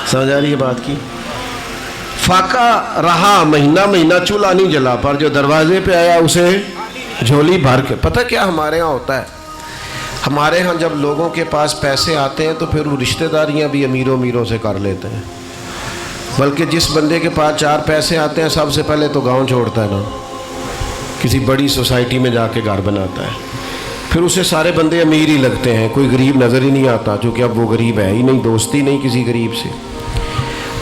سمجھ آ رہی ہے بات کی؟ فاقہ رہا مہینہ مہینہ چولہا نہیں جلا، پر جو دروازے پہ آیا اسے جھولی بھر کے. پتہ کیا ہمارے ہاں ہوتا ہے؟ ہمارے ہاں جب لوگوں کے پاس پیسے آتے ہیں تو پھر وہ رشتہ داریاں بھی امیروں سے کر لیتے ہیں. بلکہ جس بندے کے پاس 4 پیسے آتے ہیں سب سے پہلے تو گاؤں چھوڑتا ہے نا، کسی بڑی سوسائٹی میں جا کے گھر بناتا ہے. پھر اسے سارے بندے امیر ہی لگتے ہیں، کوئی غریب نظر ہی نہیں آتا، چونکہ اب وہ غریب ہے ہی نہیں، دوستی نہیں کسی غریب سے.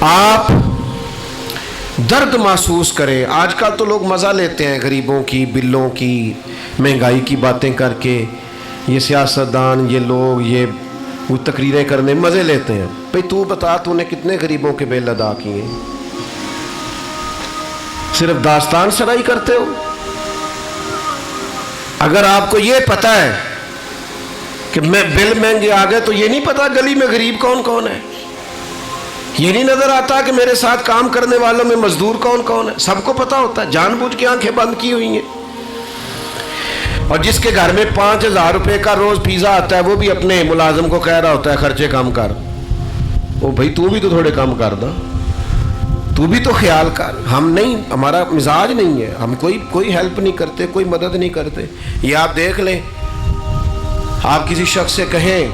آپ درد محسوس کریں. آج کل تو لوگ مزہ لیتے ہیں غریبوں کی، بلوں کی، مہنگائی کی باتیں کر کے. یہ سیاستدان، یہ لوگ، یہ وہ تقریریں کرنے مزے لیتے ہیں. بھئی تو بتا تو نے کتنے غریبوں کے بل ادا کیے؟ صرف داستان سرائی کرتے ہو. اگر آپ کو یہ پتہ ہے کہ میں بل مہنگے آ گئے تو یہ نہیں پتا گلی میں غریب کون کون ہے؟ یہ نہیں نظر آتا کہ میرے ساتھ کام کرنے والوں میں مزدور کون کون ہے؟ سب کو پتا ہوتا ہے، جان بوجھ کے آنکھیں بند کی ہوئی ہیں. اور جس کے گھر میں 5,000 روپے کا روز پیزا آتا ہے وہ بھی اپنے ملازم کو کہہ رہا ہوتا ہے خرچے کم کر. او بھائی تو بھی تو تھوڑے کم کر دا، تو بھی تو خیال کر. ہم نہیں، ہمارا مزاج نہیں ہے، ہم کوئی ہیلپ نہیں کرتے، کوئی مدد نہیں کرتے. یہ آپ دیکھ لیں، آپ کسی شخص سے کہیں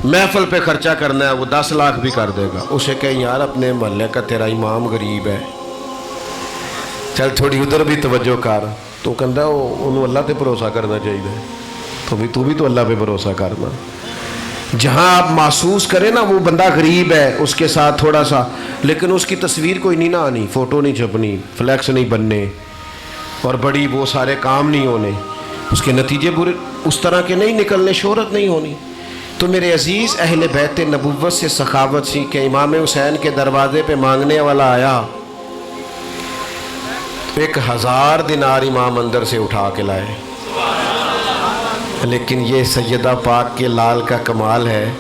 محفل پہ خرچہ کرنا ہے، وہ 10 لاکھ بھی کر دے گا. اسے کہیں یار اپنے محلے کا تیرا امام غریب ہے، چل تھوڑی ادھر بھی توجہ کر. تو کہندا انہوں اللہ تے بھروسہ کرنا چاہیے. تو بھی تو اللہ پہ بھروسہ کرنا. جہاں آپ محسوس کریں نا وہ بندہ غریب ہے، اس کے ساتھ تھوڑا سا، لیکن اس کی تصویر کوئی نہیں نہ آنی، فوٹو نہیں چھپنی، فلیکس نہیں بننے، اور بڑی وہ سارے کام نہیں ہونے، اس کے نتیجے برے اس طرح کے نہیں نکلنے، شہرت نہیں ہونی. تو میرے عزیز، اہل بیت نبوت سے سخاوت سیکھیں. امام حسین کے دروازے پہ مانگنے والا آیا، 1000 دینار امام اندر سے اٹھا کے لائے. لیکن یہ سیدہ پاک کے لال کا کمال ہے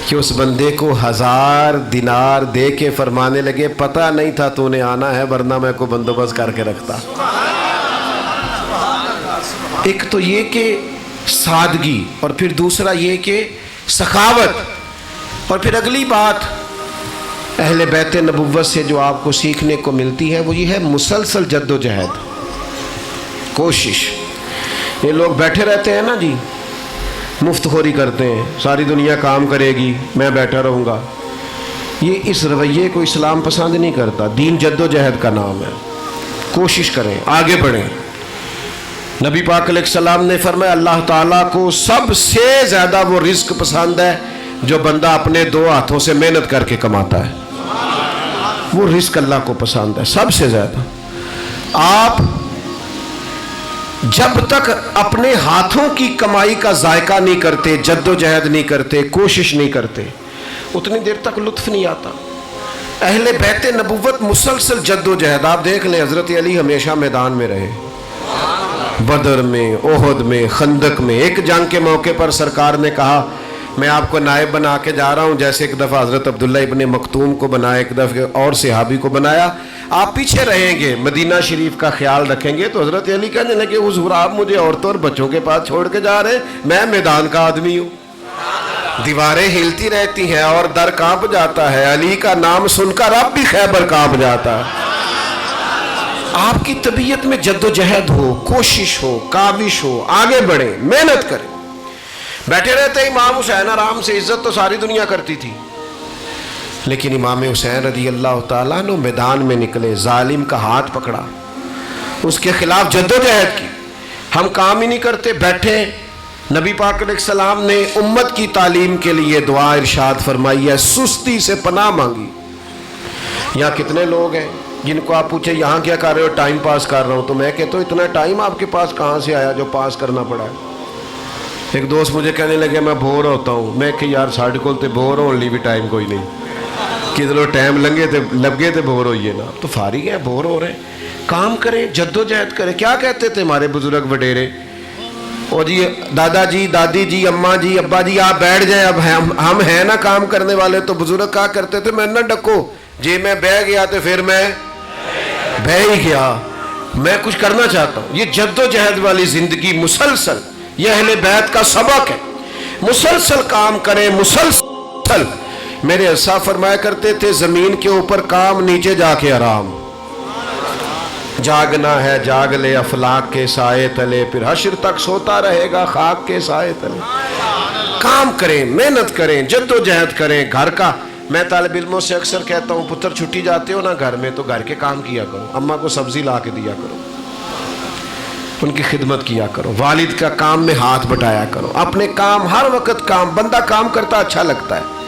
کہ اس بندے کو 1000 دینار دے کے فرمانے لگے پتہ نہیں تھا تو نے آنا ہے، ورنہ میں کو بندوبست کر کے رکھتا. ایک تو یہ کہ سادگی، اور پھر دوسرا یہ کہ سخاوت. اور پھر اگلی بات اہل بیت نبوت سے جو آپ کو سیکھنے کو ملتی ہے وہ یہ ہے مسلسل جد و جہد، کوشش. یہ لوگ بیٹھے رہتے ہیں نا جی، مفت خوری کرتے ہیں، ساری دنیا کام کرے گی میں بیٹھا رہوں گا. یہ اس رویے کو اسلام پسند نہیں کرتا. دین جد و جہد کا نام ہے. کوشش کریں، آگے بڑھیں. نبی پاک علیہ السلام نے فرمایا اللہ تعالیٰ کو سب سے زیادہ وہ رزق پسند ہے جو بندہ اپنے 2 ہاتھوں سے محنت کر کے کماتا ہے. وہ رزق اللہ کو پسند ہے سب سے زیادہ. آپ جب تک اپنے ہاتھوں کی کمائی کا ذائقہ نہیں کرتے، جد و جہد نہیں کرتے، کوشش نہیں کرتے، اتنی دیر تک لطف نہیں آتا. اہل بیت نبوت مسلسل جد و جہد. آپ دیکھ لیں حضرت علی ہمیشہ میدان میں رہے، بدر میں، احد میں، خندق میں. ایک جنگ کے موقع پر سرکار نے کہا میں آپ کو نائب بنا کے جا رہا ہوں، جیسے ایک دفعہ حضرت عبداللہ ابن مکتوم کو بنایا، ایک دفعہ اور صحابی کو بنایا، آپ پیچھے رہیں گے، مدینہ شریف کا خیال رکھیں گے. تو حضرت علی کہنے لگے حضور آپ مجھے عورتوں اور بچوں کے پاس چھوڑ کے جا رہے ہیں، میں میدان کا آدمی ہوں. دیواریں ہلتی رہتی ہیں اور در کانپ جاتا ہے، علی کا نام سن کر اب بھی خیبر کانپ جاتا ہے. آپ کی طبیعت میں جد و جہد ہو، کوشش ہو، کاوش ہو، آگے بڑھیں، محنت کریں. بیٹھے رہتے امام حسین آرام سے، عزت تو ساری دنیا کرتی تھی، لیکن امام حسین رضی اللہ تعالیٰ عنہ میدان میں نکلے، ظالم کا ہاتھ پکڑا، اس کے خلاف جد و جہد کی. ہم کام ہی نہیں کرتے، بیٹھے. نبی پاک علیہ السلام نے امت کی تعلیم کے لیے دعا ارشاد فرمائی ہے، سستی سے پناہ مانگی. یہاں کتنے لوگ ہیں جن کو آپ پوچھیں یہاں کیا کر رہے ہو؟ ٹائم پاس کر رہا ہوں. تو میں کہتا ہوں اتنا ٹائم آپ کے پاس کہاں سے آیا جو پاس کرنا پڑا ہے؟ ایک دوست مجھے کہنے لگے میں بور ہوتا ہوں. میں کہ یار ساڑھے کول تے بور ہون لی بھی ٹائم کوئی نہیں، کدھروں ٹائم لگے تے بور ہوئیے نا. تو فارغ ہے، بور ہو رہے ہیں، کام کریں، جد و جہد کریں. کیا کہتے تھے ہمارے بزرگ وڈیرے؟ اور جی دادا جی، دادی جی، اماں جی، ابا جی آپ بیٹھ جائیں، اب ہم ہیں نا کام کرنے والے. تو بزرگ کہا کرتے تھے میں نہ ڈکو، جی میں بہ گیا تو پھر میں بہ ہی گیا، میں کچھ کرنا چاہتا ہوں. یہ جد و جہد والی زندگی مسلسل، یہ اہل بیت کا سبق ہے. مسلسل کام کریں، مسلسل. میرے اسا فرمایا کرتے تھے زمین کے اوپر کام، نیچے جا کے آرام. جاگنا ہے جاگ لے افلاک کے سائے تلے، پھر حشر تک سوتا رہے گا خاک کے سائے تلے. کام کریں، محنت کریں، جد و جہد کریں. گھر کا میں طالب علموں سے اکثر کہتا ہوں پتر چھٹی جاتے ہو نا گھر میں تو گھر کے کام کیا کرو. اماں کو سبزی لا کے دیا کرو، ان کی خدمت کیا کرو. والد کا کام میں ہاتھ بٹایا کرو. اپنے کام ہر وقت کام، بندہ کام کرتا اچھا لگتا ہے.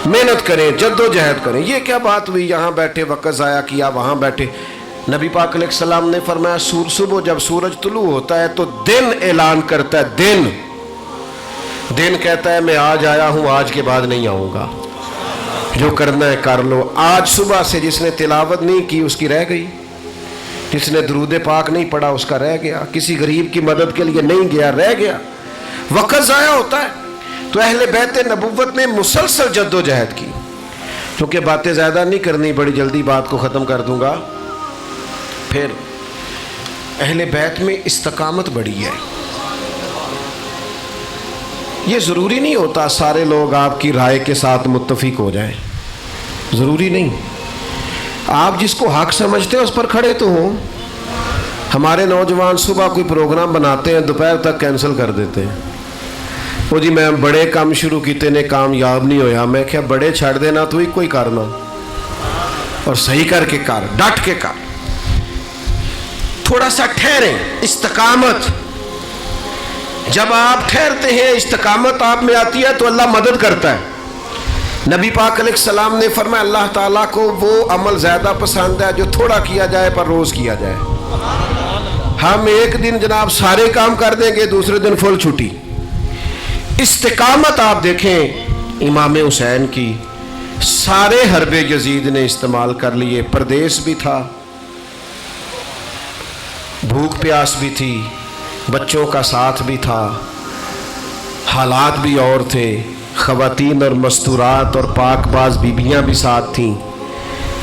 محنت کریں، جد و جہد کریں. یہ کیا بات ہوئی یہاں بیٹھے وقت ضائع کیا وہاں بیٹھے. نبی پاک علیہ السلام نے فرمایا صبح جب سورج طلوع ہوتا ہے تو دن اعلان کرتا ہے. دن کہتا ہے میں آج آیا ہوں، آج کے بعد نہیں آؤں گا، جو کرنا ہے کر لو. آج صبح سے جس نے تلاوت نہیں کی اس کی رہ گئی، جس نے درود پاک نہیں پڑھا اس کا رہ گیا، کسی غریب کی مدد کے لیے نہیں گیا رہ گیا. وقت ضائع ہوتا ہے. تو اہل بیت نبوت نے مسلسل جد و جہد کی. کیونکہ باتیں زیادہ نہیں کرنی، بڑی جلدی بات کو ختم کر دوں گا. پھر اہل بیت میں استقامت بڑی ہے. یہ ضروری نہیں ہوتا سارے لوگ آپ کی رائے کے ساتھ متفق ہو جائیں، ضروری نہیں. آپ جس کو حق سمجھتے ہیں اس پر کھڑے تو ہوں. ہمارے نوجوان صبح کوئی پروگرام بناتے ہیں دوپہر تک کینسل کر دیتے ہیں. وہ جی میں بڑے کام شروع کیتے نے کامیاب نہیں ہویا. میں کیا بڑے چھڑ دینا تو ہی کوئی کرنا، اور صحیح کر کے کر، ڈٹ کے کر. تھوڑا سا ٹھہریں. استقامت جب آپ ٹھہرتے ہیں، استقامت آپ میں آتی ہے تو اللہ مدد کرتا ہے. نبی پاک علیہ السلام نے فرمایا اللہ تعالیٰ کو وہ عمل زیادہ پسند ہے جو تھوڑا کیا جائے پر روز کیا جائے. ہم ایک دن جناب سارے کام کر دیں گے، دوسرے دن فل چھٹی. استقامت آپ دیکھیں امام حسین کی سارے حرب یزید نے استعمال کر لیے. پردیس بھی تھا، بھوک پیاس بھی تھی، بچوں کا ساتھ بھی تھا، حالات بھی اور تھے. خواتین اور مستورات اور پاک باز بیبیاں بھی ساتھ تھیں.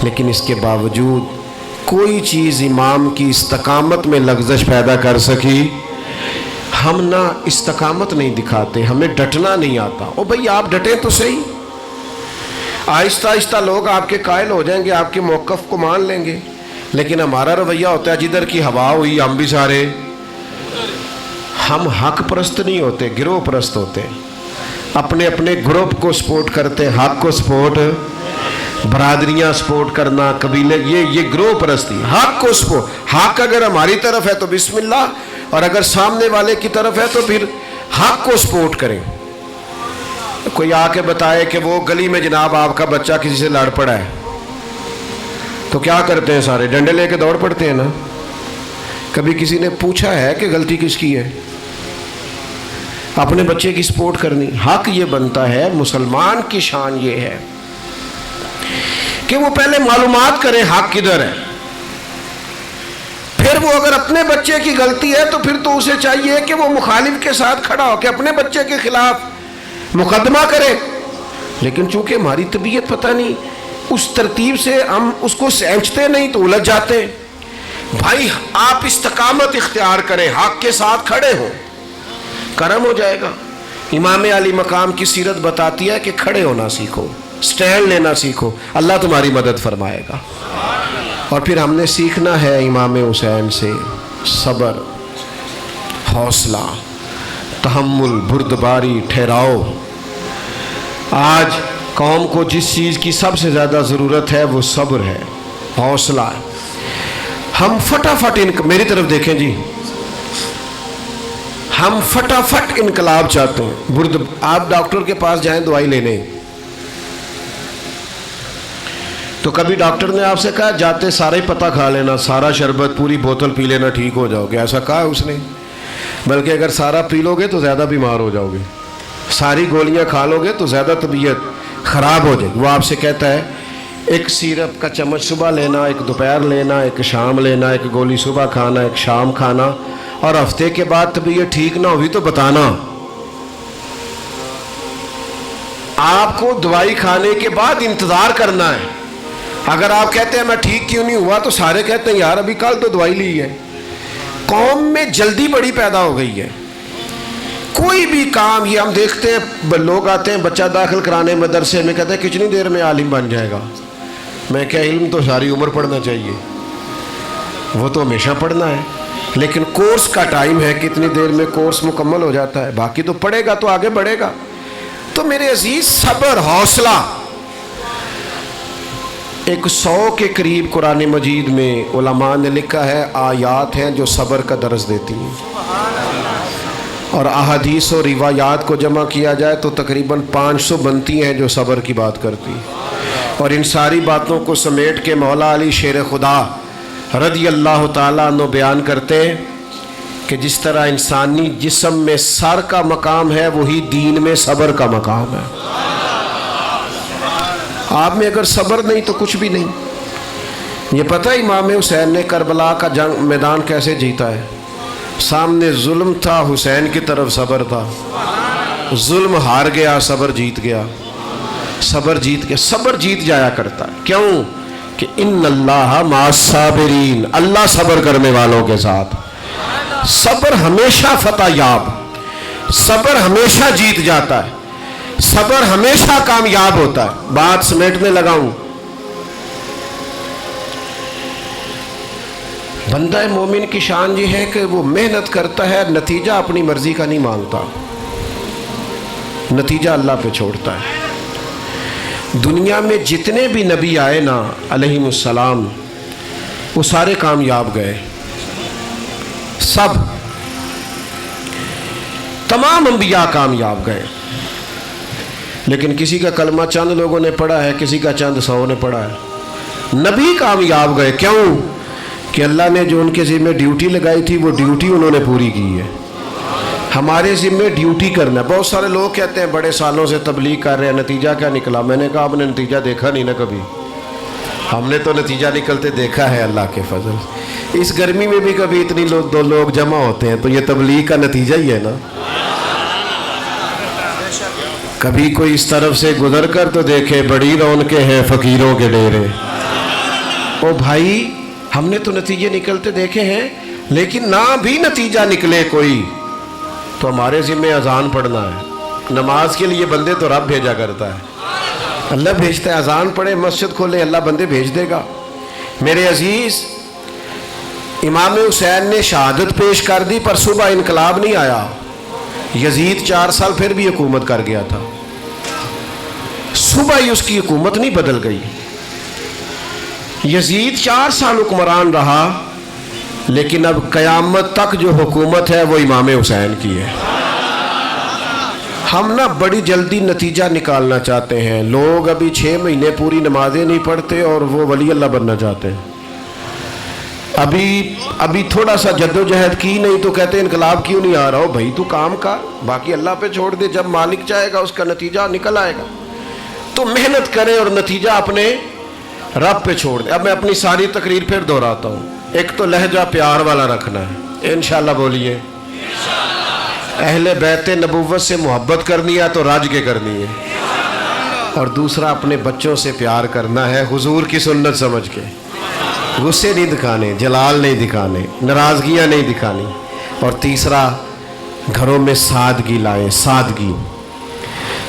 لیکن اس کے باوجود کوئی چیز امام کی استقامت میں لغزش پیدا کر سکی. ہم نہ استقامت نہیں دکھاتے، ہمیں ڈٹنا نہیں آتا. او بھئی آپ ڈٹیں تو صحیح. آہستہ آہستہ لوگ آپ کے قائل ہو جائیں گے، آپ کے موقف کو مان لیں گے. لیکن ہمارا رویہ ہوتا ہے جدھر کی ہوا ہوئی ہم بھی سارے. ہم حق پرست نہیں ہوتے، گروہ پرست ہوتے. اپنے اپنے گروپ کو سپورٹ کرتے، حق کو سپورٹ، برادریاں سپورٹ کرنا، قبیلے، یہ گروہ پرستی. حق کو سپورٹ. حق اگر ہماری طرف ہے تو بسم اللہ، اور اگر سامنے والے کی طرف ہے تو پھر حق کو سپورٹ کریں. کوئی آ کے بتائے کہ وہ گلی میں جناب آپ کا بچہ کسی سے لڑ پڑا ہے تو کیا کرتے ہیں؟ سارے ڈنڈے لے کے دوڑ پڑتے ہیں نا. کبھی کسی نے پوچھا ہے کہ غلطی کس کی ہے؟ اپنے بچے کی سپورٹ کرنی. حق یہ بنتا ہے، مسلمان کی شان یہ ہے کہ وہ پہلے معلومات کرے حق کدھر ہے. پھر وہ اگر اپنے بچے کی غلطی ہے تو پھر تو اسے چاہیے کہ وہ مخالف کے ساتھ کھڑا ہو کے اپنے بچے کے خلاف مقدمہ کرے. لیکن چونکہ ہماری طبیعت پتہ نہیں اس ترتیب سے ہم اس کو سینچتے نہیں تو الجھ جاتے. بھائی آپ استقامت اختیار کریں، حق کے ساتھ کھڑے ہوں، کرم ہو جائے گا. امام علی مقام کی سیرت بتاتی ہے کہ کھڑے ہونا سیکھو، سٹینڈ لینا سیکھو، اللہ تمہاری مدد فرمائے گا. اور پھر ہم نے سیکھنا ہے امام حسین سے صبر، حوصلہ، تحمل، بردباری، ٹھہراؤ. آج قوم کو جس چیز کی سب سے زیادہ ضرورت ہے وہ صبر ہے، حوصلہ ہے. ہم فٹافٹ میری طرف دیکھیں جی، ہم فٹافٹ انقلاب چاہتے ہیں. آپ ڈاکٹر کے پاس جائیں دوائی لینے تو کبھی ڈاکٹر نے آپ سے کہا جاتے سارا ہی پتہ کھا لینا، سارا شربت پوری بوتل پی لینا ٹھیک ہو جاؤ گے؟ ایسا کہا اس نے. بلکہ اگر سارا پی لو گے تو زیادہ بیمار ہو جاؤ گے، ساری گولیاں کھا لو گے تو زیادہ طبیعت خراب ہو جائے گی. وہ آپ سے کہتا ہے ایک سیرپ کا چمچ صبح لینا، ایک دوپہر لینا، ایک شام لینا، ایک گولی صبح کھانا، ایک شام کھانا، اور ہفتے کے بعد طبیعت ٹھیک نہ ہوئی تو بتانا. آپ کو دوائی کھانے کے بعد انتظار کرنا ہے. اگر آپ کہتے ہیں میں ٹھیک کیوں نہیں ہوا تو سارے کہتے ہیں یار ابھی کل تو دوائی لی ہے. قوم میں جلدی بڑی پیدا ہو گئی ہے کوئی بھی کام، یہ ہم دیکھتے ہیں لوگ آتے ہیں بچہ داخل کرانے مدرسے میں، کہتے ہیں کتنی دیر میں عالم بن جائے گا. میں کیا، علم تو ساری عمر پڑھنا چاہیے، وہ تو ہمیشہ پڑھنا ہے، لیکن کورس کا ٹائم ہے، کتنی دیر میں کورس مکمل ہو جاتا ہے، باقی تو پڑھے گا تو آگے بڑھے گا. تو میرے عزیز، صبر، حوصلہ، 100 کے قریب قرآن مجید میں علماء نے لکھا ہے آیات ہیں جو صبر کا درس دیتی ہیں، اور احادیث و روایات کو جمع کیا جائے تو تقریباً 500 بنتی ہیں جو صبر کی بات کرتی. اور ان ساری باتوں کو سمیٹ کے مولا علی شیر خدا رضی اللہ تعالیٰ عنہ بیان کرتے ہیں کہ جس طرح انسانی جسم میں سر کا مقام ہے، وہی دین میں صبر کا مقام ہے. آپ میں اگر صبر نہیں تو کچھ بھی نہیں. یہ پتہ امام حسین نے کربلا کا جنگ میدان کیسے جیتا ہے؟ سامنے ظلم تھا، حسین کی طرف صبر تھا. ظلم ہار گیا، صبر جیت گیا. صبر جیت گیا. صبر جیت جایا کرتا ہے. کیوں؟ کہ ان اللہ مع الصابرین، اللہ صبر کرنے والوں کے ساتھ. صبر ہمیشہ فتح یاب، صبر ہمیشہ جیت جاتا ہے، صبر ہمیشہ کامیاب ہوتا ہے. بات سمیٹنے لگا ہوں. بندہ مومن کی شان یہ ہے کہ وہ محنت کرتا ہے، نتیجہ اپنی مرضی کا نہیں مانگتا، نتیجہ اللہ پہ چھوڑتا ہے. دنیا میں جتنے بھی نبی آئے نا علیہم السلام، وہ سارے کامیاب گئے، سب، تمام انبیاء کامیاب گئے. لیکن کسی کا کلمہ چند لوگوں نے پڑھا ہے، کسی کا چند 100 نے پڑھا ہے. نبی کامیاب گئے. کیوں؟ کہ اللہ نے جو ان کے ذمہ ڈیوٹی لگائی تھی وہ ڈیوٹی انہوں نے پوری کی ہے. ہمارے ذمہ ڈیوٹی کرنا. بہت سارے لوگ کہتے ہیں بڑے سالوں سے تبلیغ کر رہے ہیں، نتیجہ کیا نکلا؟ میں نے کہا آپ نے نتیجہ دیکھا نہیں نا کبھی. ہم نے تو نتیجہ نکلتے دیکھا ہے اللہ کے فضل. اس گرمی میں بھی کبھی اتنی دو لوگ جمع ہوتے ہیں تو یہ تبلیغ کا نتیجہ ہی ہے نا. کبھی کوئی اس طرف سے گزر کر تو دیکھے بڑی رونقیں ہیں فقیروں کے ڈیرے. او بھائی، ہم نے تو نتیجے نکلتے دیکھے ہیں، لیکن نہ بھی نتیجہ نکلے کوئی تو ہمارے ذمہ اذان پڑھنا ہے. نماز کے لیے بندے تو رب بھیجا کرتا ہے، اللہ بھیجتا ہے. اذان پڑھے، مسجد کھولے، اللہ بندے بھیج دے گا. میرے عزیز، امام حسین نے شہادت پیش کر دی پر صبح انقلاب نہیں آیا. یزید 4 سال پھر بھی حکومت کر گیا تھا، صبح ہی اس کی حکومت نہیں بدل گئی. یزید 4 سال حکمران رہا، لیکن اب قیامت تک جو حکومت ہے وہ امام حسین کی ہے. ہم نا بڑی جلدی نتیجہ نکالنا چاہتے ہیں. لوگ ابھی 6 مہینے پوری نمازیں نہیں پڑھتے اور وہ ولی اللہ بننا چاہتے ہیں. ابھی تھوڑا سا جد و جہد کی نہیں تو کہتے ہیں انقلاب کیوں نہیں آ رہا. ہو بھائی تو کام کر، باقی اللہ پہ چھوڑ دے. جب مالک چاہے گا اس کا نتیجہ نکل آئے گا. تو محنت کریں اور نتیجہ اپنے رب پہ چھوڑ دیں. اب میں اپنی ساری تقریر پھر دہراتا ہوں. ایک تو لہجہ پیار والا رکھنا ہے، انشاءاللہ بولیے. اہل بیت نبوت سے محبت کرنی ہے تو راج کے کرنی ہے. اور دوسرا اپنے بچوں سے پیار کرنا ہے حضور کی سنت سمجھ کے. غصے نہیں دکھانے، جلال نہیں دکھانے، ناراضگیاں نہیں دکھانی. اور تیسرا گھروں میں سادگی لائیں، سادگی.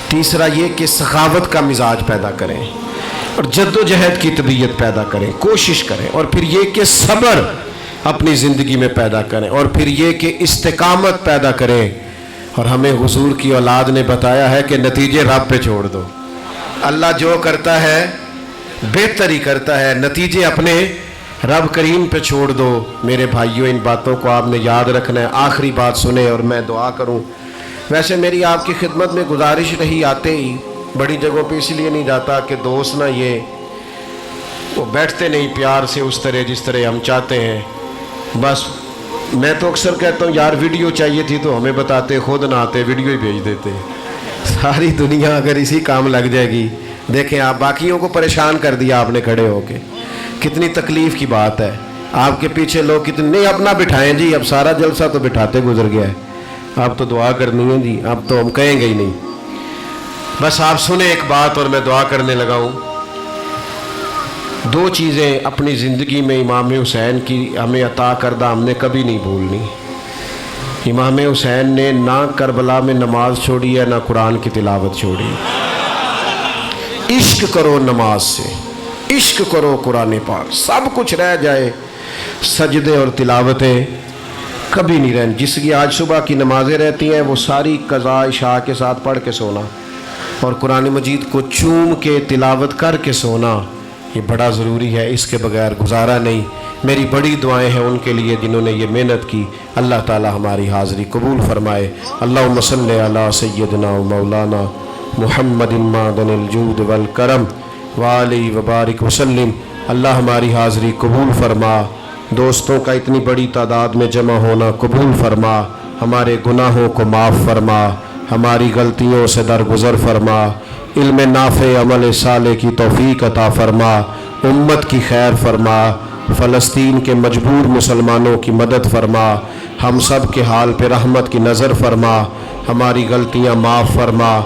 تیسرا یہ کہ سخاوت کا مزاج پیدا کریں اور جد و جہد کی طبیعت پیدا کریں، کوشش کریں. اور پھر یہ کہ صبر اپنی زندگی میں پیدا کریں. اور پھر یہ کہ استقامت پیدا کریں. اور ہمیں حضور کی اولاد نے بتایا ہے کہ نتیجے رب پہ چھوڑ دو. اللہ جو کرتا ہے بہتر ہی کرتا ہے، نتیجے اپنے رب کریم پہ چھوڑ دو. میرے بھائیوں، ان باتوں کو آپ نے یاد رکھنا ہے. آخری بات سنیں اور میں دعا کروں. ویسے میری آپ کی خدمت میں گزارش رہی آتے ہی، بڑی جگہوں پہ اس لیے نہیں جاتا کہ دوست نہ یہ وہ بیٹھتے نہیں پیار سے اس طرح جس طرح ہم چاہتے ہیں. بس میں تو اکثر کہتا ہوں یار ویڈیو چاہیے تھی تو ہمیں بتاتے، خود نہ آتے، ویڈیو ہی بھیج دیتے. ساری دنیا اگر اسی کام لگ جائے گی. دیکھیں آپ باقیوں کو پریشان کر دیا آپ نے کھڑے ہو کے. کتنی تکلیف کی بات ہے. آپ کے پیچھے لوگ کتنے نہیں اپنا بٹھائیں جی. اب سارا جلسہ تو بٹھاتے گزر گیا ہے. آپ تو دعا کرنی ہے جی. اب تو ہم کہیں گے ہی نہیں. بس آپ سنیں ایک بات اور میں دعا کرنے لگا ہوں. 2 چیزیں اپنی زندگی میں امام حسین کی ہمیں عطا کردہ ہم نے کبھی نہیں بھولنی. امام حسین نے نہ کربلا میں نماز چھوڑی ہے نہ قرآن کی تلاوت چھوڑی. عشق کرو نماز سے، عشق کرو قرآن پاک، سب کچھ رہ جائے، سجدے اور تلاوتیں کبھی نہیں رہیں. جس کی آج صبح کی نمازیں رہتی ہیں وہ ساری قضاء عشاء کے ساتھ پڑھ کے سونا اور قرآن مجید کو چوم کے تلاوت کر کے سونا، یہ بڑا ضروری ہے، اس کے بغیر گزارا نہیں. میری بڑی دعائیں ہیں ان کے لیے جنہوں نے یہ محنت کی. اللہ تعالی ہماری حاضری قبول فرمائے. اللہم صلی علی سیدنا و مولانا محمد معدن الجود والکرم وآلہ وبارک وسلم. اللہ ہماری حاضری قبول فرما، دوستوں کا اتنی بڑی تعداد میں جمع ہونا قبول فرما، ہمارے گناہوں کو معاف فرما، ہماری غلطیوں سے درگزر فرما، علم نافع عمل صالح کی توفیق عطا فرما، امت کی خیر فرما، فلسطین کے مجبور مسلمانوں کی مدد فرما، ہم سب کے حال پہ رحمت کی نظر فرما، ہماری غلطیاں معاف فرما،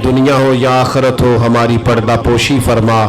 دنیا ہو یا آخرت ہو ہماری پردہ پوشی فرما.